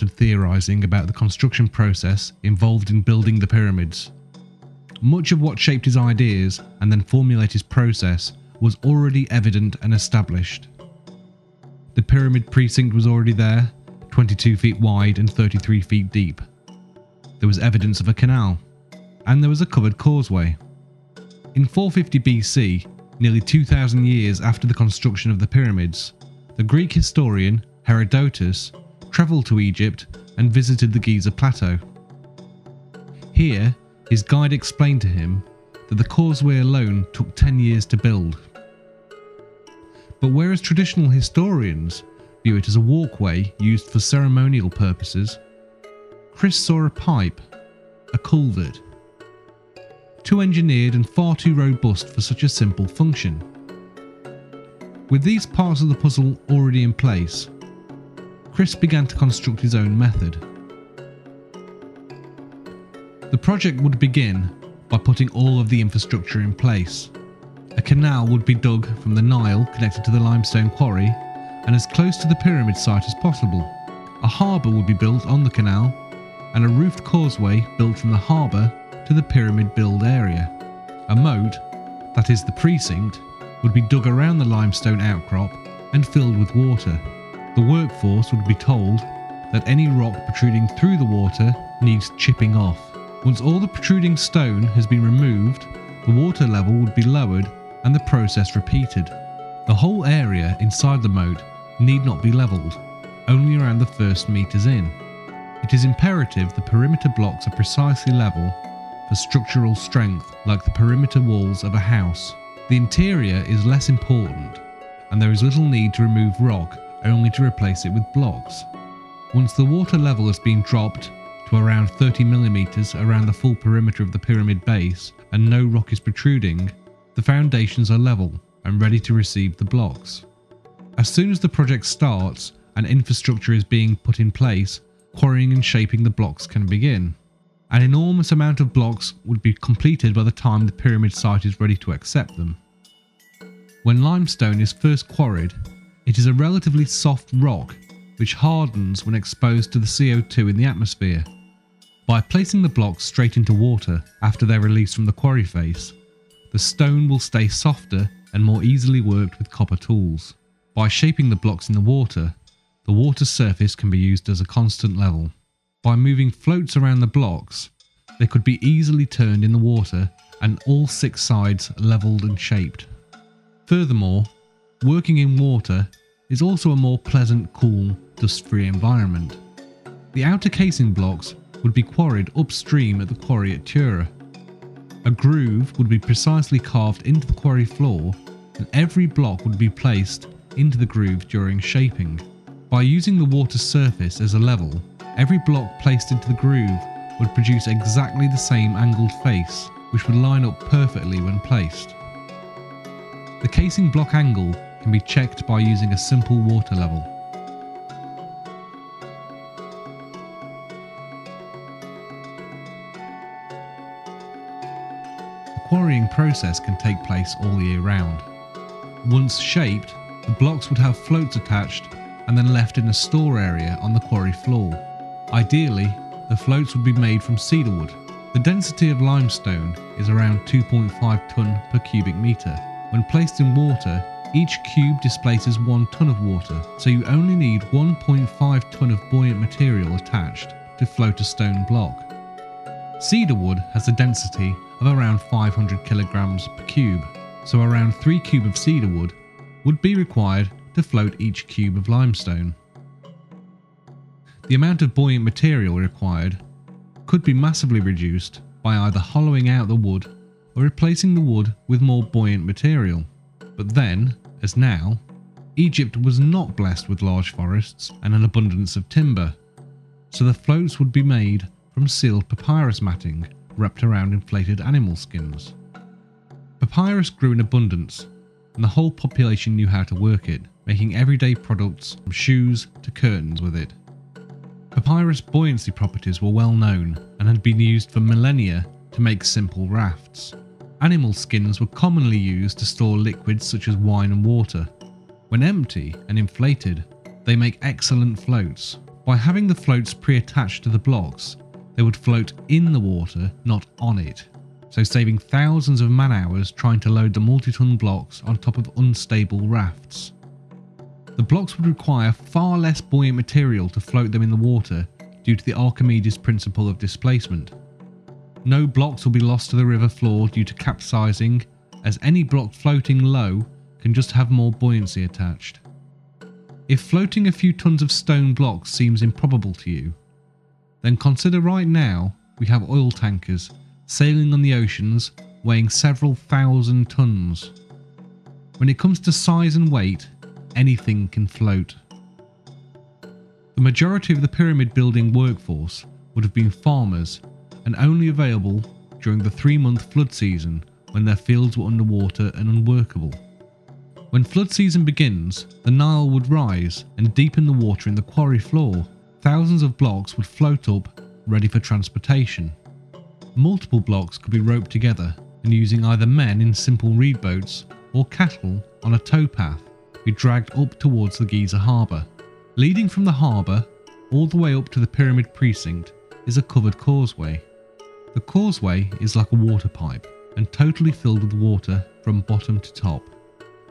started theorising about the construction process involved in building the pyramids. Much of what shaped his ideas and then formulated his process was already evident and established. The pyramid precinct was already there, 22 feet wide and 33 feet deep. There was evidence of a canal, and there was a covered causeway. In 450 BC, nearly 2,000 years after the construction of the pyramids, the Greek historian Herodotus travelled to Egypt and visited the Giza Plateau. Here, his guide explained to him that the causeway alone took 10 years to build. But whereas traditional historians view it as a walkway used for ceremonial purposes, Chris saw a pipe, a culvert, too engineered and far too robust for such a simple function. With these parts of the puzzle already in place, Chris began to construct his own method. The project would begin by putting all of the infrastructure in place. A canal would be dug from the Nile connected to the limestone quarry and as close to the pyramid site as possible. A harbour would be built on the canal and a roofed causeway built from the harbour to the pyramid build area. A moat, that is the precinct, would be dug around the limestone outcrop and filled with water. The workforce would be told that any rock protruding through the water needs chipping off. Once all the protruding stone has been removed, the water level would be lowered and the process repeated. The whole area inside the moat need not be levelled, only around the first metres in. It is imperative the perimeter blocks are precisely level for structural strength, like the perimeter walls of a house. The interior is less important, and there is little need to remove rock only to replace it with blocks. Once the water level has been dropped to around 30 millimeters around the full perimeter of the pyramid base and no rock is protruding, the foundations are level and ready to receive the blocks. As soon as the project starts and infrastructure is being put in place, quarrying and shaping the blocks can begin. An enormous amount of blocks would be completed by the time the pyramid site is ready to accept them. When limestone is first quarried, it is a relatively soft rock which hardens when exposed to the CO2 in the atmosphere. By placing the blocks straight into water after they're released from the quarry face, the stone will stay softer and more easily worked with copper tools. By shaping the blocks in the water surface can be used as a constant level. By moving floats around the blocks, they could be easily turned in the water and all 6 sides levelled and shaped. Furthermore, working in water is also a more pleasant, cool, dust-free environment. The outer casing blocks would be quarried upstream at the quarry at Tura. A groove would be precisely carved into the quarry floor and every block would be placed into the groove during shaping. By using the water surface as a level, every block placed into the groove would produce exactly the same angled face, which would line up perfectly when placed. The casing block angle can be checked by using a simple water level. The quarrying process can take place all year round. Once shaped, the blocks would have floats attached and then left in a store area on the quarry floor. Ideally, the floats would be made from cedar wood. The density of limestone is around 2.5 tonne per cubic metre. When placed in water, each cube displaces 1 tonne of water, so you only need 1.5 tonne of buoyant material attached to float a stone block. Cedar wood has a density of around 500 kilograms per cube, so around 3 cubes of cedar wood would be required to float each cube of limestone. The amount of buoyant material required could be massively reduced by either hollowing out the wood or replacing the wood with more buoyant material. But then, as now, Egypt was not blessed with large forests and an abundance of timber, so the floats would be made from sealed papyrus matting wrapped around inflated animal skins. Papyrus grew in abundance, and the whole population knew how to work it, making everyday products from shoes to curtains with it. Papyrus buoyancy properties were well known and had been used for millennia to make simple rafts. Animal skins were commonly used to store liquids such as wine and water. When empty and inflated, they make excellent floats. By having the floats pre-attached to the blocks, they would float in the water, not on it, so saving thousands of man-hours trying to load the multi-ton blocks on top of unstable rafts. The blocks would require far less buoyant material to float them in the water due to the Archimedes principle of displacement. No blocks will be lost to the river floor due to capsizing, as any block floating low can just have more buoyancy attached. If floating a few tons of stone blocks seems improbable to you, then consider right now we have oil tankers sailing on the oceans weighing several thousand tons. When it comes to size and weight, anything can float. The majority of the pyramid building workforce would have been farmers and only available during the 3-month flood season when their fields were underwater and unworkable. When flood season begins, the Nile would rise and deepen the water in the quarry floor. Thousands of blocks would float up, ready for transportation. Multiple blocks could be roped together and using either men in simple reed boats or cattle on a towpath be dragged up towards the Giza harbour. Leading from the harbour all the way up to the pyramid precinct is a covered causeway. The causeway is like a water pipe and totally filled with water from bottom to top.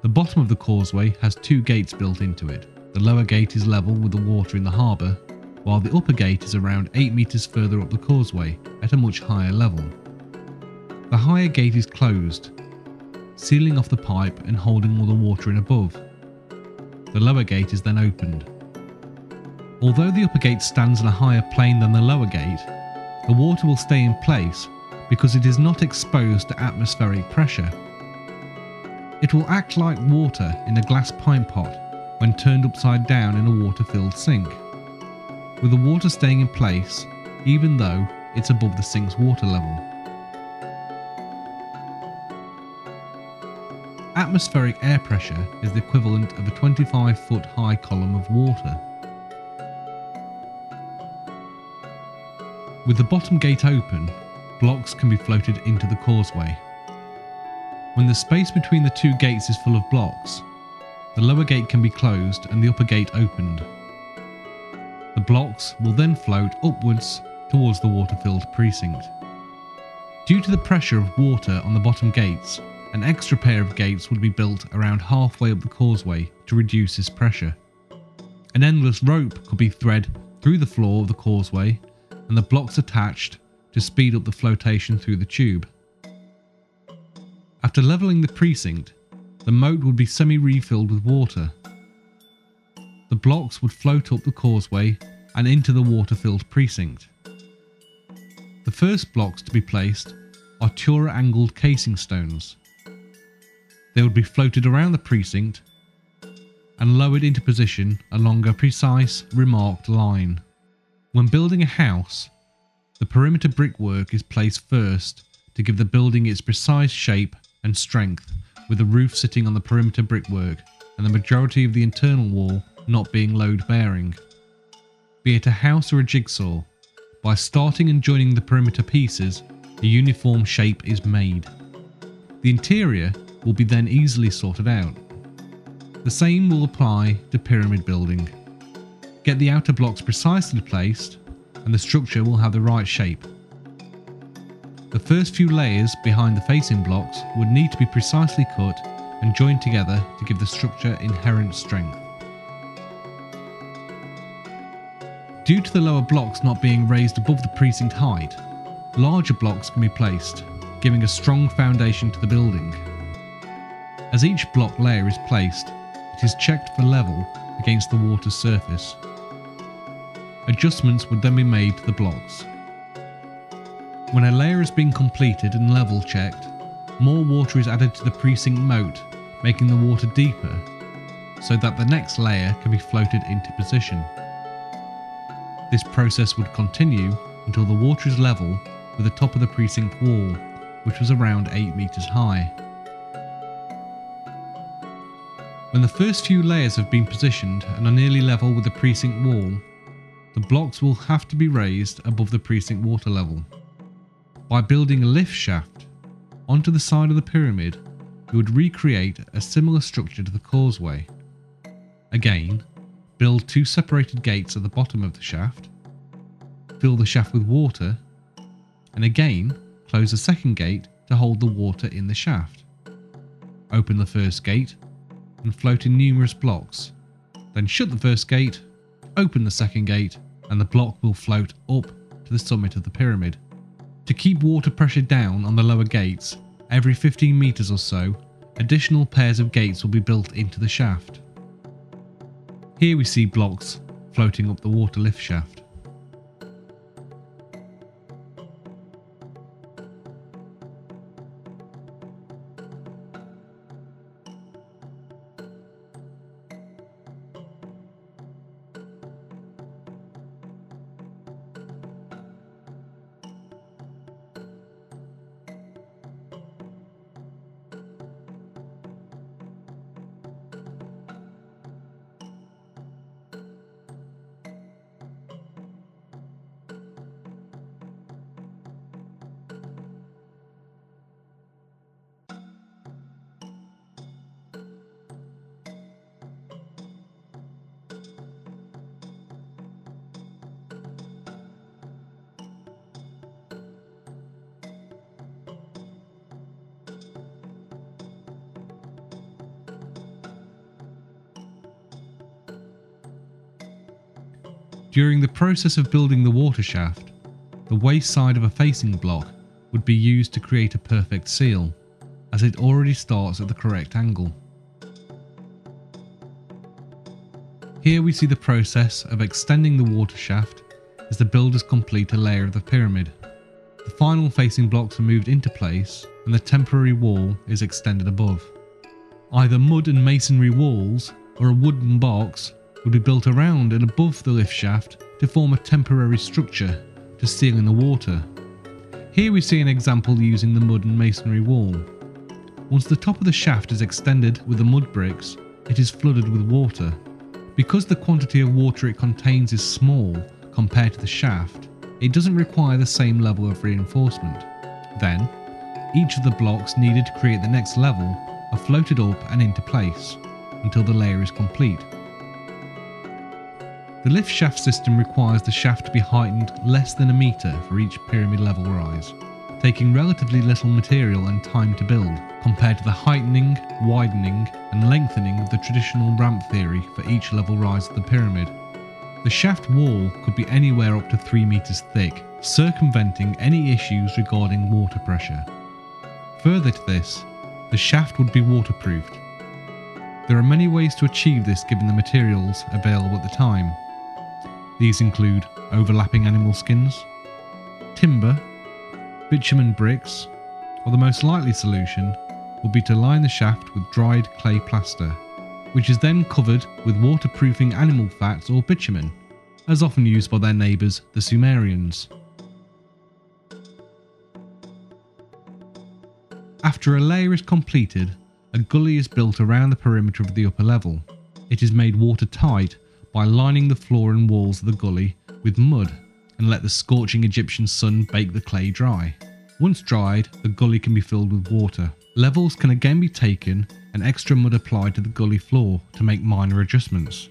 The bottom of the causeway has 2 gates built into it. The lower gate is level with the water in the harbour, while the upper gate is around 8 metres further up the causeway at a much higher level. The higher gate is closed, sealing off the pipe and holding all the water in above. The lower gate is then opened. Although the upper gate stands on a higher plane than the lower gate, the water will stay in place because it is not exposed to atmospheric pressure. It will act like water in a glass pint pot when turned upside down in a water-filled sink, with the water staying in place even though it's above the sink's water level. Atmospheric air pressure is the equivalent of a 25-foot high column of water. With the bottom gate open, blocks can be floated into the causeway. When the space between the 2 gates is full of blocks, the lower gate can be closed and the upper gate opened. The blocks will then float upwards towards the water-filled precinct. Due to the pressure of water on the bottom gates, an extra pair of gates would be built around halfway up the causeway to reduce this pressure. An endless rope could be threaded through the floor of the causeway and the blocks attached to speed up the flotation through the tube. After levelling the precinct, the moat would be semi-refilled with water. The blocks would float up the causeway and into the water-filled precinct. The first blocks to be placed are Tura-angled casing stones. They would be floated around the precinct and lowered into position along a precise, remarked line. When building a house, the perimeter brickwork is placed first to give the building its precise shape and strength, with the roof sitting on the perimeter brickwork and the majority of the internal wall not being load-bearing. Be it a house or a jigsaw, by starting and joining the perimeter pieces, a uniform shape is made. The interior will be then easily sorted out. The same will apply to pyramid building. Get the outer blocks precisely placed and the structure will have the right shape. The first few layers behind the facing blocks would need to be precisely cut and joined together to give the structure inherent strength. Due to the lower blocks not being raised above the precinct height, larger blocks can be placed, giving a strong foundation to the building. As each block layer is placed, it is checked for level against the water's surface. Adjustments would then be made to the blocks. When a layer has been completed and level checked, more water is added to the precinct moat, making the water deeper, so that the next layer can be floated into position. This process would continue until the water is level with the top of the precinct wall, which was around 8 meters high. When the first few layers have been positioned and are nearly level with the precinct wall, the blocks will have to be raised above the precinct water level. By building a lift shaft onto the side of the pyramid, you would recreate a similar structure to the causeway. Again, build 2 separated gates at the bottom of the shaft, fill the shaft with water, and again close the second gate to hold the water in the shaft. Open the first gate and float in numerous blocks, then shut the first gate, open the second gate, and the block will float up to the summit of the pyramid. To keep water pressure down on the lower gates, every 15 meters or so, additional pairs of gates will be built into the shaft. Here we see blocks floating up the water lift shaft. During the process of building the water shaft, the waste side of a facing block would be used to create a perfect seal, as it already starts at the correct angle. Here we see the process of extending the water shaft as the builders complete a layer of the pyramid. The final facing blocks are moved into place and the temporary wall is extended above. Either mud and masonry walls or a wooden box would be built around and above the lift shaft to form a temporary structure to seal in the water. Here we see an example using the mud and masonry wall. Once the top of the shaft is extended with the mud bricks, it is flooded with water. Because the quantity of water it contains is small compared to the shaft, it doesn't require the same level of reinforcement. Then, each of the blocks needed to create the next level are floated up and into place until the layer is complete. The lift shaft system requires the shaft to be heightened less than a metre for each pyramid level rise, taking relatively little material and time to build, compared to the heightening, widening and lengthening of the traditional ramp theory for each level rise of the pyramid. The shaft wall could be anywhere up to 3 meters thick, circumventing any issues regarding water pressure. Further to this, the shaft would be waterproofed. There are many ways to achieve this given the materials available at the time. These include overlapping animal skins, timber, bitumen bricks, or the most likely solution would be to line the shaft with dried clay plaster, which is then covered with waterproofing animal fats or bitumen, as often used by their neighbours the Sumerians. After a layer is completed, a gully is built around the perimeter of the upper level. It is made watertight by lining the floor and walls of the gully with mud and let the scorching Egyptian sun bake the clay dry. Once dried, the gully can be filled with water. Levels can again be taken and extra mud applied to the gully floor to make minor adjustments.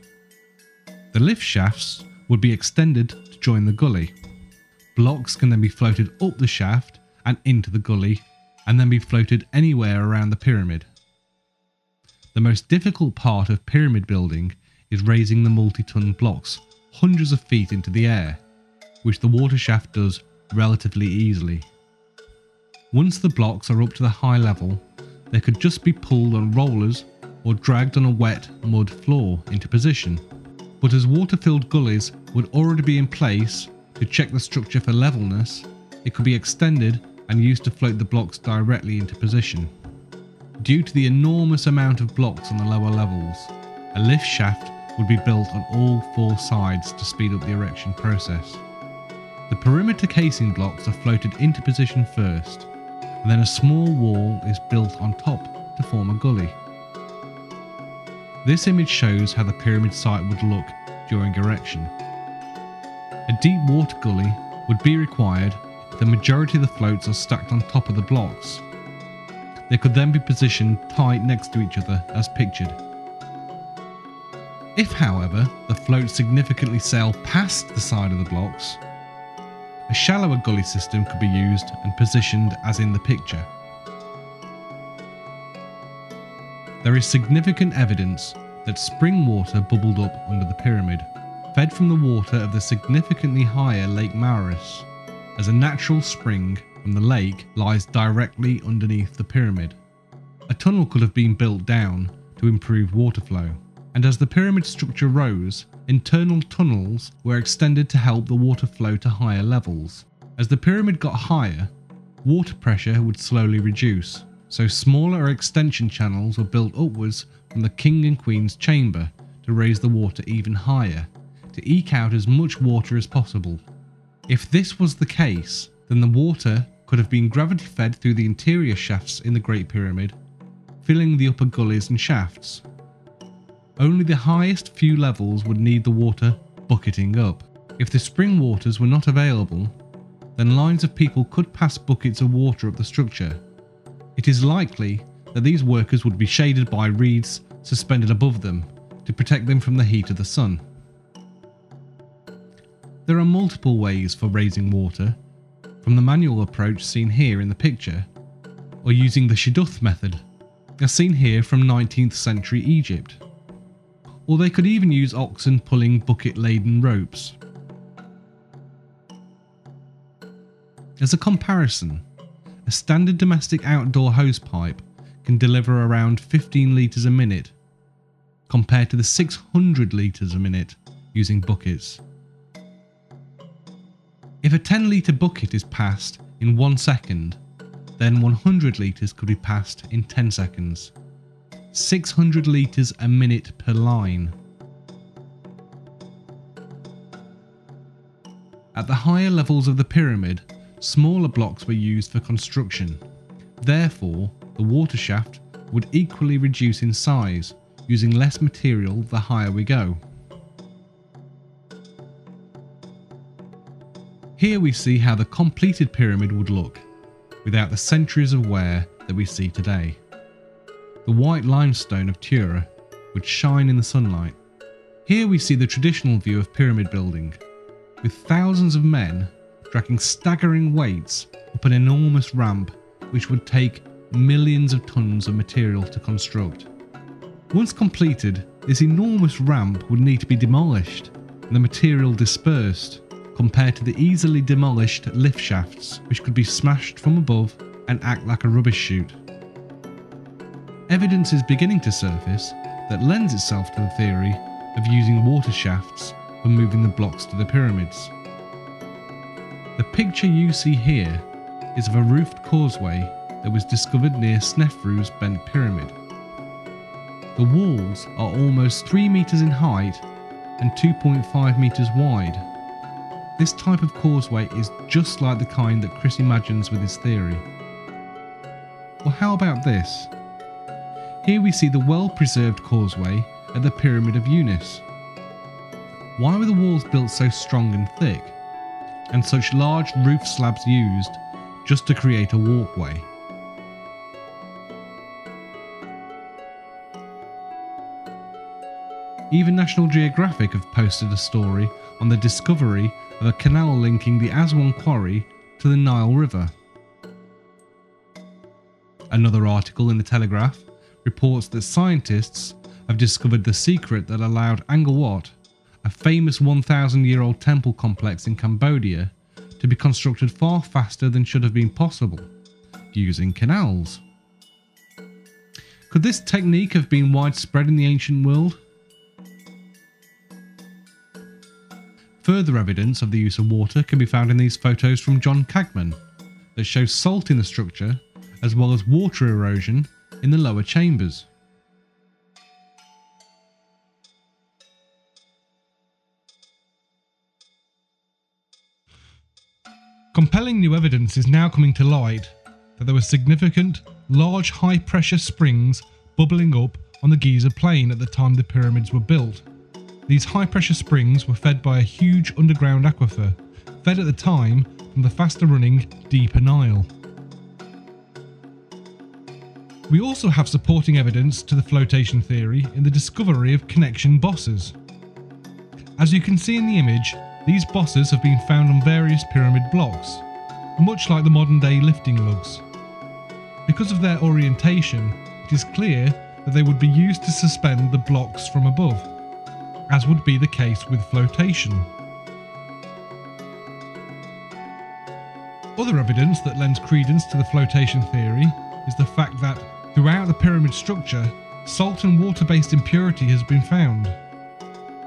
The lift shafts would be extended to join the gully. Blocks can then be floated up the shaft and into the gully and then be floated anywhere around the pyramid. The most difficult part of pyramid building is raising the multi-ton blocks hundreds of feet into the air, which the water shaft does relatively easily. Once the blocks are up to the high level, they could just be pulled on rollers or dragged on a wet mud floor into position. But as water-filled gullies would already be in place to check the structure for levelness, it could be extended and used to float the blocks directly into position. Due to the enormous amount of blocks on the lower levels, a lift shaft would be built on all 4 sides to speed up the erection process. The perimeter casing blocks are floated into position first, and then a small wall is built on top to form a gully. This image shows how the pyramid site would look during erection. A deep water gully would be required if the majority of the floats are stacked on top of the blocks. They could then be positioned tight next to each other as pictured. If, however, the floats significantly sail past the side of the blocks, a shallower gully system could be used and positioned as in the picture. There is significant evidence that spring water bubbled up under the pyramid, fed from the water of the significantly higher Lake Maurus, as a natural spring from the lake lies directly underneath the pyramid. A tunnel could have been built down to improve water flow, and as the pyramid structure rose, internal tunnels were extended to help the water flow to higher levels. As the pyramid got higher, water pressure would slowly reduce, so smaller extension channels were built upwards from the King and Queen's chamber to raise the water even higher, to eke out as much water as possible. If this was the case, then the water could have been gravity fed through the interior shafts in the Great Pyramid, filling the upper gullies and shafts. Only the highest few levels would need the water bucketing up. If the spring waters were not available, then lines of people could pass buckets of water up the structure. It is likely that these workers would be shaded by reeds suspended above them to protect them from the heat of the sun. There are multiple ways for raising water, from the manual approach seen here in the picture, or using the shidduth method, as seen here from 19th century Egypt. Or they could even use oxen pulling bucket-laden ropes. As a comparison, a standard domestic outdoor hosepipe can deliver around 15 litres a minute, compared to the 600 litres a minute using buckets. If a 10-litre bucket is passed in 1 second, then 100 litres could be passed in 10 seconds. 600 litres a minute per line. At the higher levels of the pyramid, smaller blocks were used for construction. Therefore, the water shaft would equally reduce in size, using less material the higher we go. Here we see how the completed pyramid would look, without the centuries of wear that we see today. The white limestone of Tura would shine in the sunlight. Here we see the traditional view of pyramid building, with thousands of men dragging staggering weights up an enormous ramp which would take millions of tons of material to construct. Once completed, this enormous ramp would need to be demolished and the material dispersed, compared to the easily demolished lift shafts which could be smashed from above and act like a rubbish chute. Evidence is beginning to surface that lends itself to the theory of using water shafts for moving the blocks to the pyramids. The picture you see here is of a roofed causeway that was discovered near Snefru's bent pyramid. The walls are almost 3 meters in height and 2.5 meters wide. This type of causeway is just like the kind that Chris imagines with his theory. Well, how about this? Here we see the well-preserved causeway at the Pyramid of Unis. Why were the walls built so strong and thick, and such large roof slabs used just to create a walkway? Even National Geographic have posted a story on the discovery of a canal linking the Aswan quarry to the Nile River. Another article in the Telegraph reports that scientists have discovered the secret that allowed Angkor Wat, a famous 1,000-year-old temple complex in Cambodia, to be constructed far faster than should have been possible, using canals. Could this technique have been widespread in the ancient world? Further evidence of the use of water can be found in these photos from John Cagman that show salt in the structure as well as water erosion in the lower chambers. Compelling new evidence is now coming to light that there were significant, large high-pressure springs bubbling up on the Giza plain at the time the pyramids were built. These high-pressure springs were fed by a huge underground aquifer, fed at the time from the faster-running deeper Nile. We also have supporting evidence to the flotation theory in the discovery of connection bosses. As you can see in the image, these bosses have been found on various pyramid blocks, much like the modern day lifting lugs. Because of their orientation, it is clear that they would be used to suspend the blocks from above, as would be the case with flotation. Other evidence that lends credence to the flotation theory is the fact that throughout the pyramid structure, salt and water-based impurity has been found.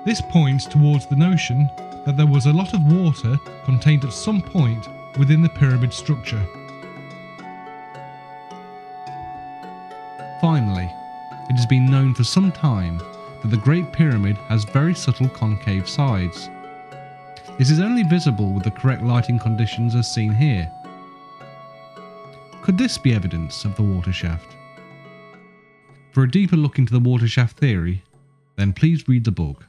This points towards the notion that there was a lot of water contained at some point within the pyramid structure. Finally, it has been known for some time that the Great Pyramid has very subtle concave sides. This is only visible with the correct lighting conditions as seen here. Could this be evidence of the water shaft? For a deeper look into the water shaft theory, then please read the book.